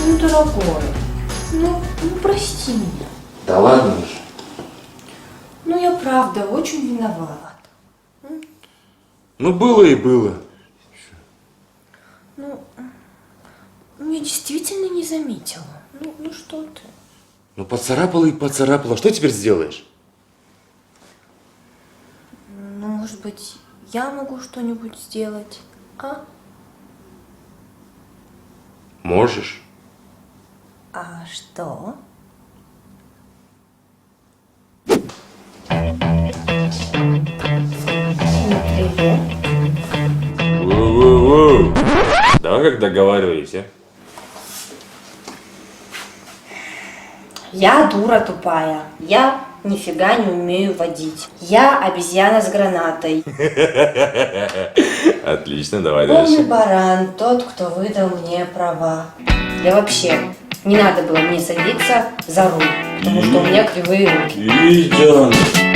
Ну, дорогой, ну прости меня. Да ладно уже. Ну, я правда очень виновата. Ну, было и было. Ну, я действительно не заметила. Ну что ты? Ну, поцарапала и поцарапала. Что теперь сделаешь? Ну, может быть, я могу что-нибудь сделать, а? Можешь. А что? Привет. Воу-воу-воу. Давай как договаривались, а? Я дура тупая. Я нифига не умею водить. Я обезьяна с гранатой. Отлично, давай Полный дальше. баран, тот, кто выдал мне права. Да вообще, не надо было мне садиться за руль, потому что у меня кривые руки. Идем.